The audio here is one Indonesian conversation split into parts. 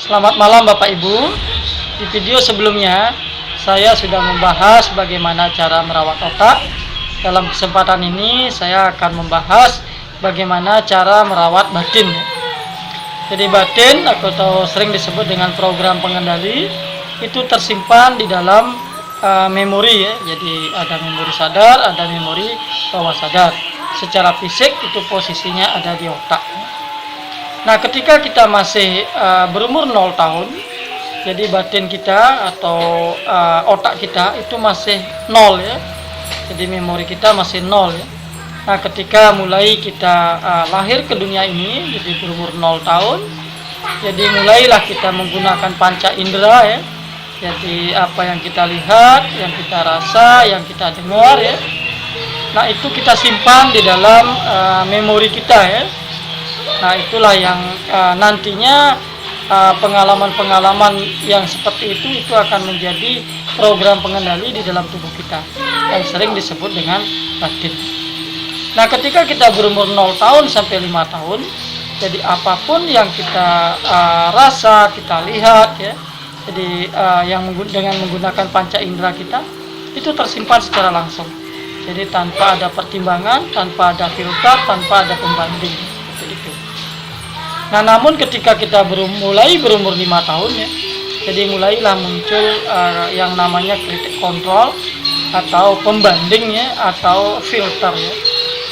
Selamat malam Bapak Ibu. Di video sebelumnya saya sudah membahas bagaimana cara merawat otak. Dalam kesempatan ini saya akan membahas bagaimana cara merawat batin. Jadi batin atau sering disebut dengan program pengendali itu tersimpan di dalam memori ya. Jadi ada memori sadar, ada memori bawah sadar. Secara fisik itu posisinya ada di otak. Nah, ketika kita masih berumur 0 tahun, jadi batin kita atau otak kita itu masih 0 ya. Jadi memori kita masih 0 ya. Nah, ketika mulai kita lahir ke dunia ini, jadi berumur 0 tahun, jadi mulailah kita menggunakan panca indera ya. Jadi apa yang kita lihat, yang kita rasa, yang kita dengar ya. Nah, itu kita simpan di dalam memori kita ya. Nah, itulah yang nantinya pengalaman-pengalaman yang seperti itu akan menjadi program pengendali di dalam tubuh kita yang sering disebut dengan batin. Nah, ketika kita berumur 0 tahun sampai 5 tahun, jadi apapun yang kita rasa, kita lihat ya, jadi dengan menggunakan panca indera kita itu tersimpan secara langsung. Jadi tanpa ada pertimbangan, tanpa ada filter, tanpa ada pembanding. Itu. Nah, namun ketika kita mulai berumur 5 tahun ya, jadi mulailah muncul yang namanya kritik kontrol atau pembanding ya, atau filter ya.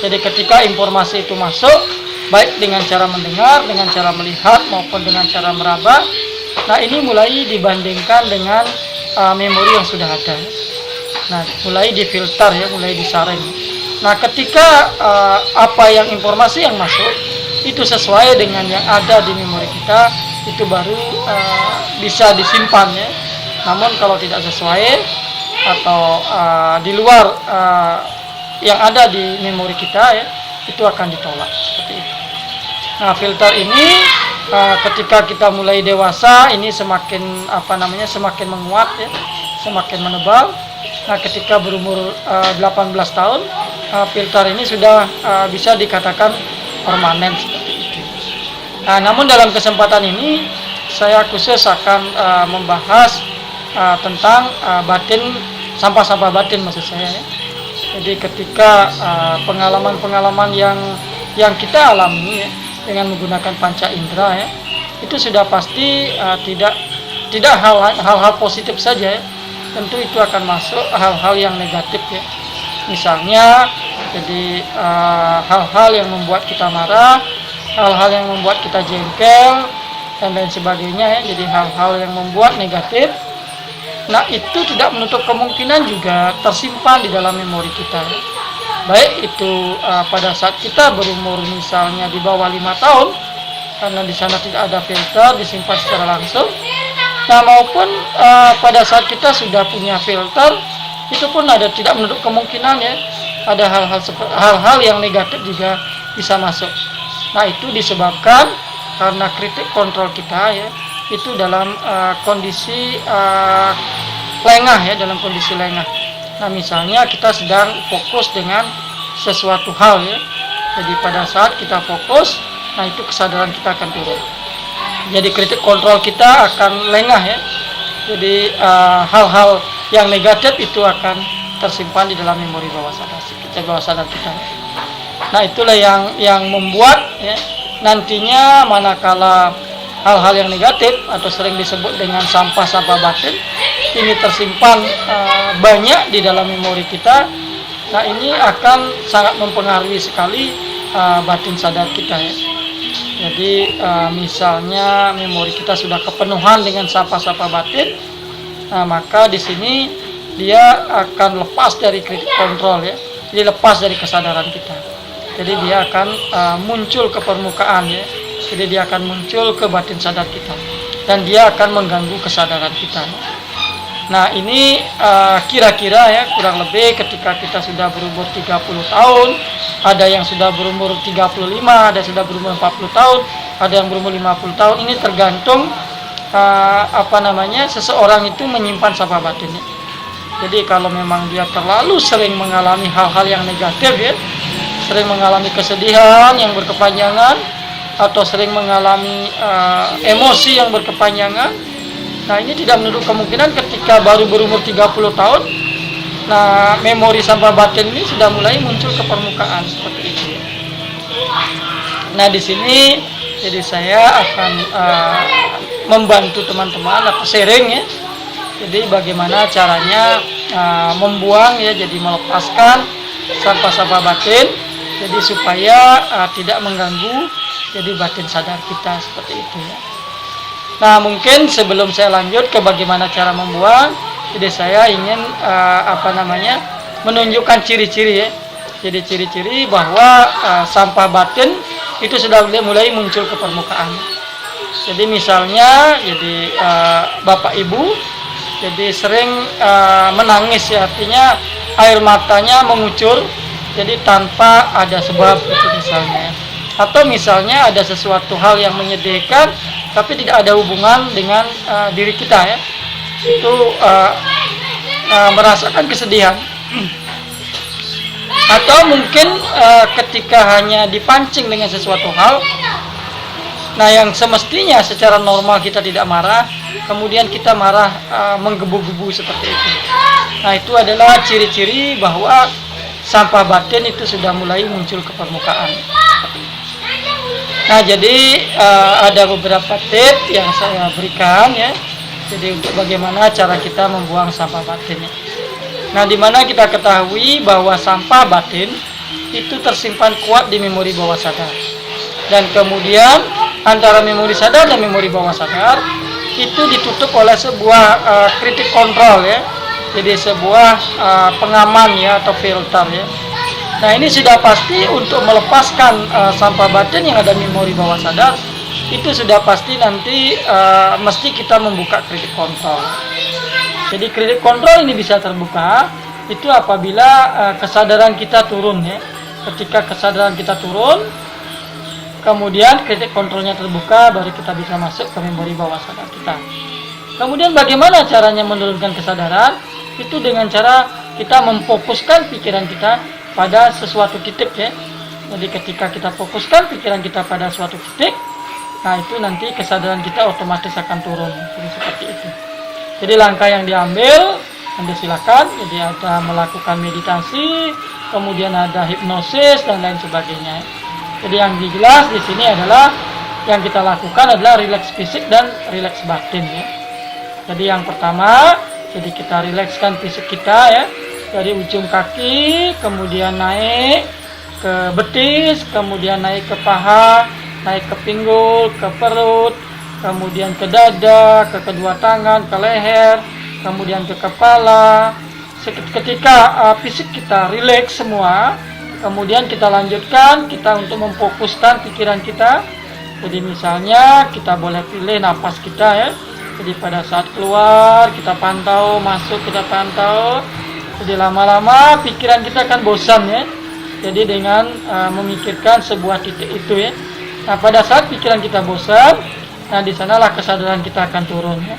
Jadi ketika informasi itu masuk, baik dengan cara mendengar, dengan cara melihat maupun dengan cara meraba, nah ini mulai dibandingkan dengan memori yang sudah ada. Nah, mulai difilter ya, mulai disaring. Nah, ketika informasi yang masuk itu sesuai dengan yang ada di memori kita, itu baru bisa disimpan ya. Namun kalau tidak sesuai atau di luar yang ada di memori kita ya, itu akan ditolak seperti itu. Nah, filter ini ketika kita mulai dewasa ini semakin semakin menguat ya, semakin menebal. Nah, ketika berumur 18 tahun, filter ini sudah bisa dikatakan permanen seperti itu. Nah, namun dalam kesempatan ini saya khusus akan membahas tentang batin, sampah-sampah batin maksud saya ya. Jadi ketika pengalaman-pengalaman yang kita alami ya, dengan menggunakan panca indera ya, itu sudah pasti tidak hal-hal positif saja ya. Tentu itu akan masuk hal-hal yang negatif ya. Misalnya jadi hal-hal yang membuat kita marah, hal-hal yang membuat kita jengkel dan lain sebagainya ya. Jadi hal-hal yang membuat negatif. Nah, itu tidak menutup kemungkinan juga tersimpan di dalam memori kita ya. Baik itu pada saat kita berumur misalnya di bawah 5 tahun, karena di sana tidak ada filter, disimpan secara langsung. Nah, maupun pada saat kita sudah punya filter, itu pun tidak menutup kemungkinan ya, ada hal-hal yang negatif juga bisa masuk. Nah, itu disebabkan karena kritik kontrol kita ya, itu dalam kondisi lengah ya, dalam kondisi lengah. Nah, misalnya kita sedang fokus dengan sesuatu hal ya, jadi pada saat kita fokus, nah itu kesadaran kita akan turun. Jadi kritik kontrol kita akan lengah ya. Jadi hal-hal yang negatif itu akan tersimpan di dalam memori bawah sadar kita. Nah, itulah yang membuat ya, nantinya manakala hal-hal yang negatif atau sering disebut dengan sampah-sampah batin ini tersimpan banyak di dalam memori kita. Nah, ini akan sangat mempengaruhi sekali batin sadar kita ya. Jadi misalnya memori kita sudah kepenuhan dengan sampah-sampah batin, nah, maka di sini dia akan lepas dari kritik kontrol ya, jadi lepas dari kesadaran kita. Jadi dia akan muncul ke permukaan ya, jadi dia akan muncul ke batin sadar kita dan dia akan mengganggu kesadaran kita. Nah, ini kira-kira ya, kurang lebih ketika kita sudah berumur 30 tahun, ada yang sudah berumur 35, ada yang sudah berumur 40 tahun, ada yang berumur 50 tahun. Ini tergantung seseorang itu menyimpan sampah batinnya. Jadi kalau memang dia terlalu sering mengalami hal-hal yang negatif ya, sering mengalami kesedihan yang berkepanjangan, atau sering mengalami emosi yang berkepanjangan. Nah, ini tidak menutup kemungkinan ketika baru berumur 30 tahun, nah memori sampah batin ini sudah mulai muncul ke permukaan seperti itu. Nah, di sini jadi saya akan membantu teman-teman atau sharing ya. Jadi bagaimana caranya membuang ya, jadi melepaskan sampah-sampah batin, jadi supaya tidak mengganggu jadi batin sadar kita seperti itu ya. Nah, mungkin sebelum saya lanjut ke bagaimana cara membuang, jadi saya ingin menunjukkan ciri-ciri ya. Jadi ciri-ciri bahwa sampah batin itu sudah mulai muncul ke permukaan. Jadi misalnya, jadi Bapak Ibu jadi sering menangis ya, artinya air matanya mengucur jadi tanpa ada sebab itu misalnya. Atau misalnya ada sesuatu hal yang menyedihkan tapi tidak ada hubungan dengan diri kita ya. Itu merasakan kesedihan. Atau mungkin ketika hanya dipancing dengan sesuatu hal, nah yang semestinya secara normal kita tidak marah, kemudian kita marah menggebu-gebu seperti itu. Nah, itu adalah ciri-ciri bahwa sampah batin itu sudah mulai muncul ke permukaan. Nah, jadi ada beberapa tips yang saya berikan ya. Jadi untuk bagaimana cara kita membuang sampah batinnya. Nah, di mana kita ketahui bahwa sampah batin itu tersimpan kuat di memori bawah sadar. Dan kemudian antara memori sadar dan memori bawah sadar itu ditutup oleh sebuah kritik kontrol ya. Jadi sebuah pengaman ya, atau filter ya. Nah, ini sudah pasti untuk melepaskan sampah batin yang ada memori bawah sadar, itu sudah pasti nanti mesti kita membuka kritik kontrol. Jadi kritik kontrol ini bisa terbuka itu apabila kesadaran kita turun ya. Ketika kesadaran kita turun, kemudian kritik kontrolnya terbuka, baru kita bisa masuk ke memori bawah sadar kita. Kemudian bagaimana caranya menurunkan kesadaran? Itu dengan cara kita memfokuskan pikiran kita pada sesuatu titik ya. Jadi ketika kita fokuskan pikiran kita pada suatu titik, nah itu nanti kesadaran kita otomatis akan turun. Jadi seperti itu. Jadi langkah yang diambil, Anda silakan. Jadi ada melakukan meditasi, kemudian ada hipnosis dan lain sebagainya. Jadi yang jelas di sini adalah yang kita lakukan adalah rileks fisik dan rileks batin ya. Jadi yang pertama, jadi kita rilekskan fisik kita ya, dari ujung kaki, kemudian naik ke betis, kemudian naik ke paha, naik ke pinggul, ke perut, kemudian ke dada, ke kedua tangan, ke leher, kemudian ke kepala. Ketika fisik kita rileks semua, kemudian kita lanjutkan kita untuk memfokuskan pikiran kita. Jadi misalnya kita boleh pilih napas kita ya. Jadi pada saat keluar kita pantau, masuk kita pantau. Jadi lama-lama pikiran kita akan bosan ya. Jadi dengan memikirkan sebuah titik itu ya. Nah, pada saat pikiran kita bosan, nah di sanalah kesadaran kita akan turun ya.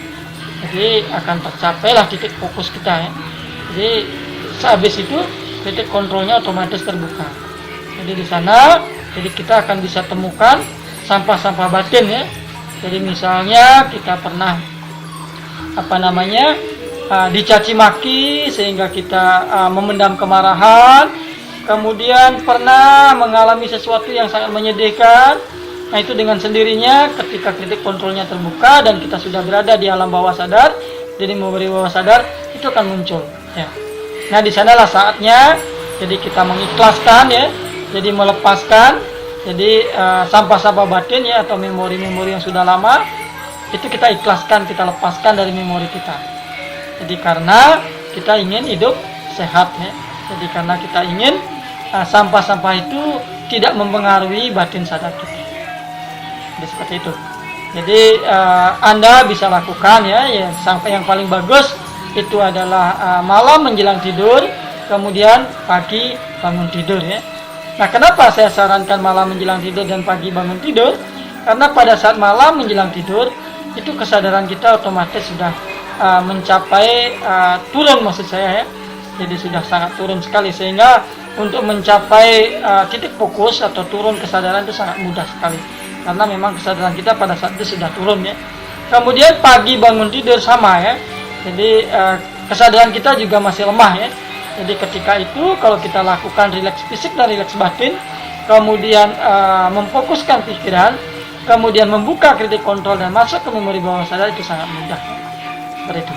Jadi akan tercapailah titik fokus kita ya. Jadi sehabis itu titik kontrolnya otomatis terbuka. Jadi di sana, jadi kita akan bisa temukan sampah-sampah batin ya. Jadi misalnya kita pernah dicaci maki sehingga kita memendam kemarahan, kemudian pernah mengalami sesuatu yang sangat menyedihkan. Nah, itu dengan sendirinya ketika titik kontrolnya terbuka dan kita sudah berada di alam bawah sadar, jadi memori bawah sadar, itu akan muncul ya. Nah, di sanalah saatnya jadi kita mengikhlaskan ya, jadi melepaskan jadi sampah-sampah batin ya, atau memori-memori yang sudah lama, itu kita ikhlaskan, kita lepaskan dari memori kita. Jadi karena kita ingin hidup sehat ya. Jadi karena kita ingin sampah-sampah itu tidak mempengaruhi batin sadar kita. Jadi seperti itu. Jadi Anda bisa lakukan ya sampai yang paling bagus itu adalah malam menjelang tidur, kemudian pagi bangun tidur ya. Nah, kenapa saya sarankan malam menjelang tidur dan pagi bangun tidur? Karena pada saat malam menjelang tidur itu kesadaran kita otomatis sudah mencapai turun, maksud saya ya. Jadi sudah sangat turun sekali, sehingga untuk mencapai titik fokus atau turun kesadaran itu sangat mudah sekali. karena memang kesadaran kita pada saat itu sudah turun ya. Kemudian pagi bangun tidur sama ya, jadi kesadaran kita juga masih lemah ya. Jadi ketika itu kalau kita lakukan rileks fisik dan rileks batin, kemudian memfokuskan pikiran, kemudian membuka kritik kontrol dan masuk ke memori bawah sadar, itu sangat mudah ya. Seperti itu.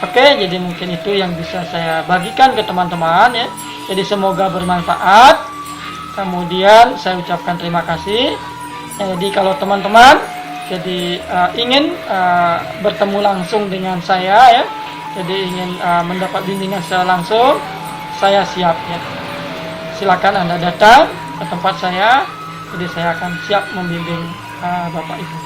Oke, jadi mungkin itu yang bisa saya bagikan ke teman-teman ya. Jadi semoga bermanfaat. Kemudian saya ucapkan terima kasih. Jadi kalau teman-teman jadi ingin bertemu langsung dengan saya ya, jadi ingin mendapat bimbingan secara langsung, saya siap ya. Silakan Anda datang ke tempat saya, jadi saya akan siap membimbing Bapak Ibu.